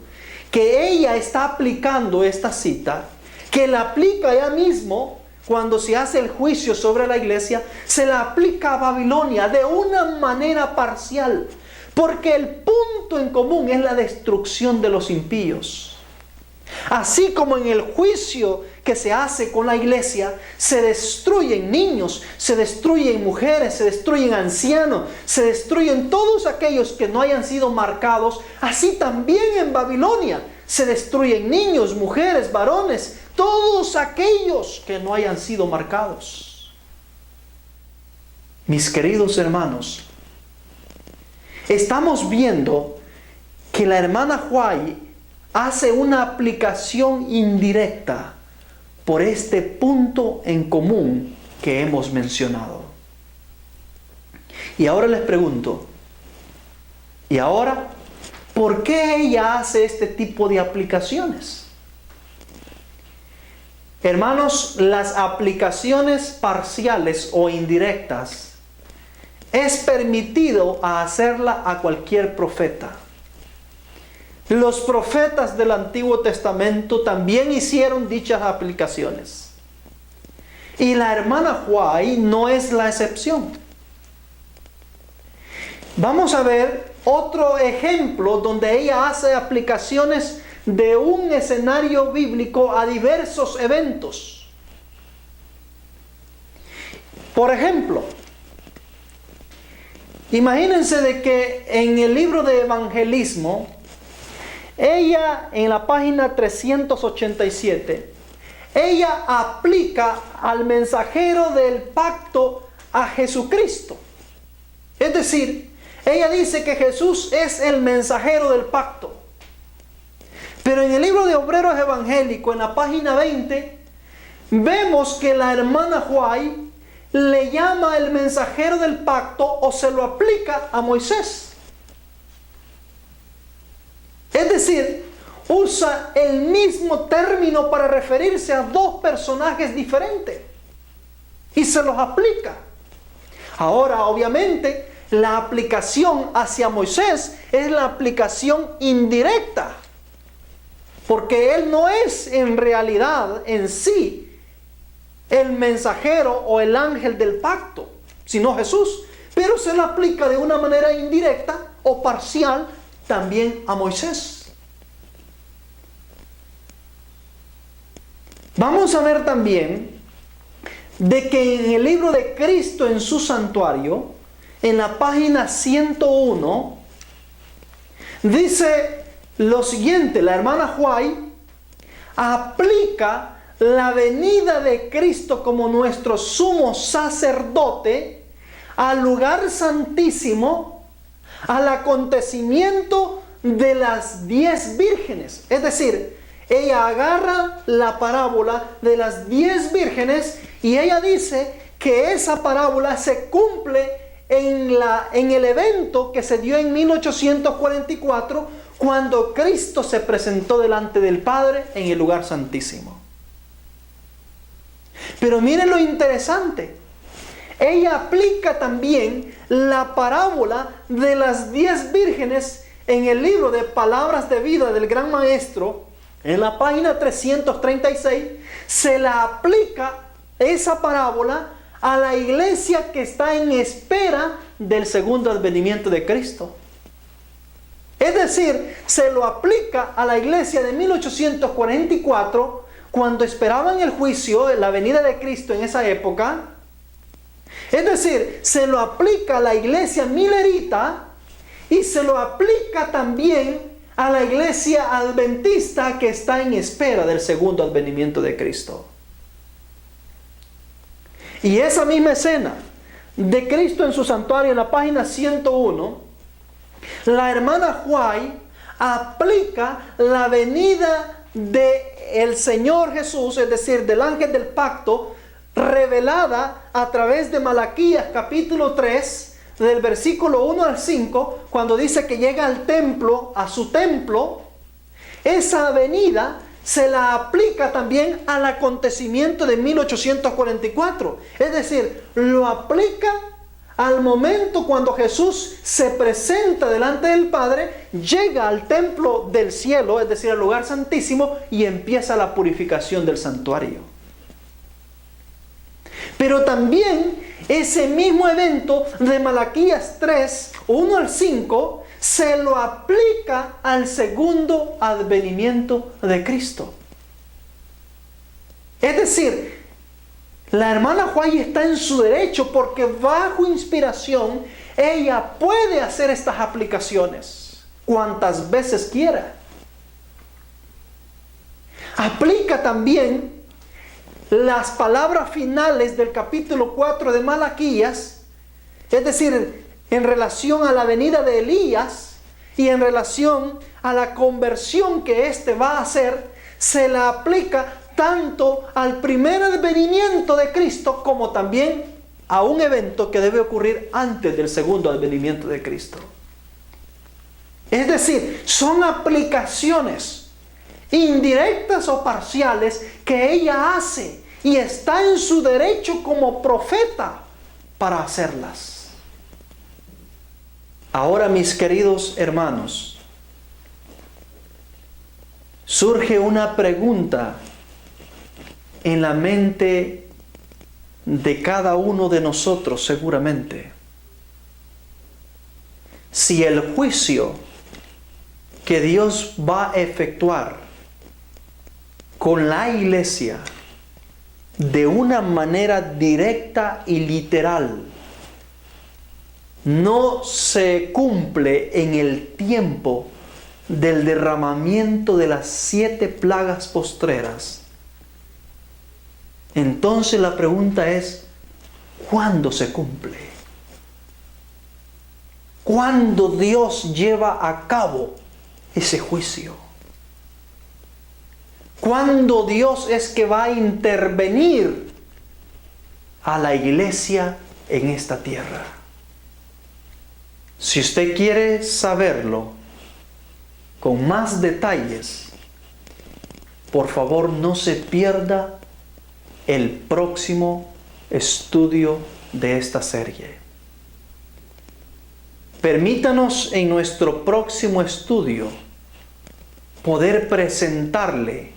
A: que ella está aplicando esta cita, que la aplica ella mismo cuando se hace el juicio sobre la iglesia, se la aplica a Babilonia de una manera parcial, porque el punto en común es la destrucción de los impíos. Así como en el juicio que se hace con la iglesia, se destruyen niños, se destruyen mujeres, se destruyen ancianos, se destruyen todos aquellos que no hayan sido marcados. Así también en Babilonia se destruyen niños, mujeres, varones, todos aquellos que no hayan sido marcados. Mis queridos hermanos, estamos viendo que la hermana White hace una aplicación indirecta por este punto en común que hemos mencionado. Y ahora les pregunto, ¿y ahora por qué ella hace este tipo de aplicaciones? Hermanos, las aplicaciones parciales o indirectas es permitido hacerla a cualquier profeta. Los profetas del Antiguo Testamento también hicieron dichas aplicaciones. Y la hermana White no es la excepción. Vamos a ver otro ejemplo donde ella hace aplicaciones de un escenario bíblico a diversos eventos. Por ejemplo, imagínense de que en el libro de Evangelismo, ella en la página 387, ella aplica al mensajero del pacto a Jesucristo. Es decir, ella dice que Jesús es el mensajero del pacto. Pero en el libro de Obreros Evangélicos, en la página 20, vemos que la hermana White le llama el mensajero del pacto o se lo aplica a Moisés. Es decir, usa el mismo término para referirse a dos personajes diferentes y se los aplica. Ahora, obviamente, la aplicación hacia Moisés es la aplicación indirecta, porque él no es en realidad en sí el mensajero o el ángel del pacto, sino Jesús, pero se le aplica de una manera indirecta o parcial también a Moisés. Vamos a ver también de que en el libro de Cristo en su santuario, en la página 101, dice lo siguiente: la hermana White aplica la venida de Cristo como nuestro sumo sacerdote al lugar santísimo, al acontecimiento de las 10 vírgenes. Es decir, ella agarra la parábola de las 10 vírgenes y ella dice que esa parábola se cumple en el evento que se dio en 1844, cuando Cristo se presentó delante del Padre en el lugar santísimo. Pero miren lo interesante. Ella aplica también la parábola de las 10 vírgenes en el libro de Palabras de Vida del Gran Maestro, en la página 336, se la aplica esa parábola a la iglesia que está en espera del segundo advenimiento de Cristo. Es decir, se lo aplica a la iglesia de 1844, cuando esperaban el juicio, la venida de Cristo en esa época. Es decir, se lo aplica a la iglesia milerita y se lo aplica también a la iglesia adventista que está en espera del segundo advenimiento de Cristo. Y esa misma escena de Cristo en su santuario en la página 101, la hermana White aplica la venida del Señor Jesús, es decir, del ángel del pacto, revelada a través de Malaquías capítulo 3, del versículo 1 al 5, cuando dice que llega al templo, a su templo. Esa venida se la aplica también al acontecimiento de 1844. Es decir, lo aplica al momento cuando Jesús se presenta delante del Padre, llega al templo del cielo, es decir, al lugar santísimo, y empieza la purificación del santuario. Pero también ese mismo evento de Malaquías 3, 1 al 5, se lo aplica al segundo advenimiento de Cristo. Es decir, la hermana White está en su derecho, porque bajo inspiración ella puede hacer estas aplicaciones cuantas veces quiera. Aplica también las palabras finales del capítulo 4 de Malaquías, es decir, en relación a la venida de Elías y en relación a la conversión que éste va a hacer, se la aplica tanto al primer advenimiento de Cristo como también a un evento que debe ocurrir antes del segundo advenimiento de Cristo. Es decir, son aplicaciones indirectas o parciales que ella hace y está en su derecho como profeta para hacerlas. Ahora, mis queridos hermanos, surge una pregunta en la mente de cada uno de nosotros seguramente. Si el juicio que Dios va a efectuar con la iglesia de una manera directa y literal no se cumple en el tiempo del derramamiento de las 7 plagas postreras, entonces la pregunta es, ¿cuándo se cumple? ¿Cuándo Dios lleva a cabo ese juicio? ¿Cuándo Dios es que va a intervenir a la iglesia en esta tierra? Si usted quiere saberlo con más detalles, por favor no se pierda el próximo estudio de esta serie. Permítanos en nuestro próximo estudio poder presentarle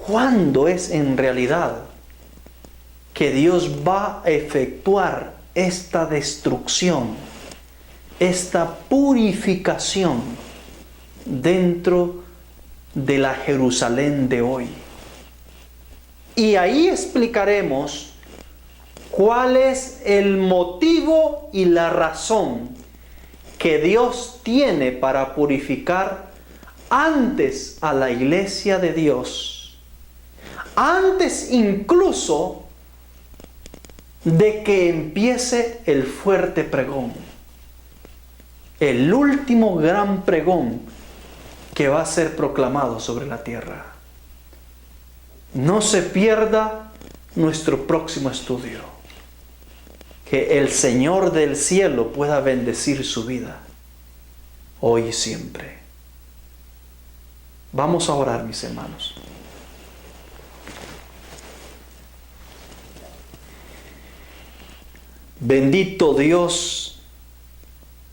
A: cuándo es en realidad que Dios va a efectuar esta destrucción, esta purificación dentro de la Jerusalén de hoy. Y ahí explicaremos cuál es el motivo y la razón que Dios tiene para purificar antes a la iglesia de Dios, antes incluso de que empiece el fuerte pregón, el último gran pregón que va a ser proclamado sobre la tierra. No se pierda nuestro próximo estudio. Que el Señor del cielo pueda bendecir su vida, hoy y siempre. Vamos a orar, mis hermanos. Bendito Dios,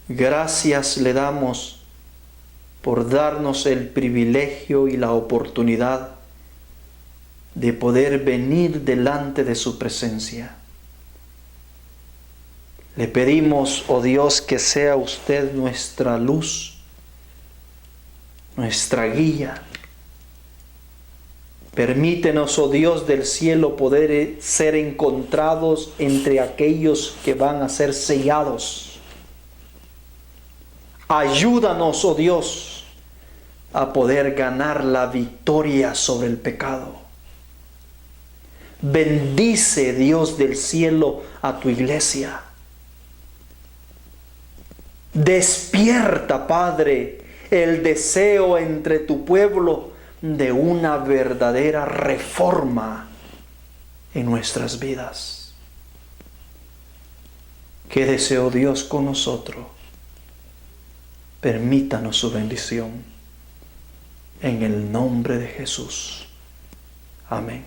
A: gracias le damos por darnos el privilegio y la oportunidad de poder venir delante de su presencia. Le pedimos, oh Dios, que sea usted nuestra luz, nuestra guía. Permítenos, oh Dios del cielo, poder ser encontrados entre aquellos que van a ser sellados. Ayúdanos, oh Dios, a poder ganar la victoria sobre el pecado. Bendice, Dios del cielo, a tu iglesia. Despierta, Padre, el deseo entre tu pueblo de una verdadera reforma en nuestras vidas. Quédese, oh Dios, con nosotros. Permítanos su bendición. En el nombre de Jesús. Amén.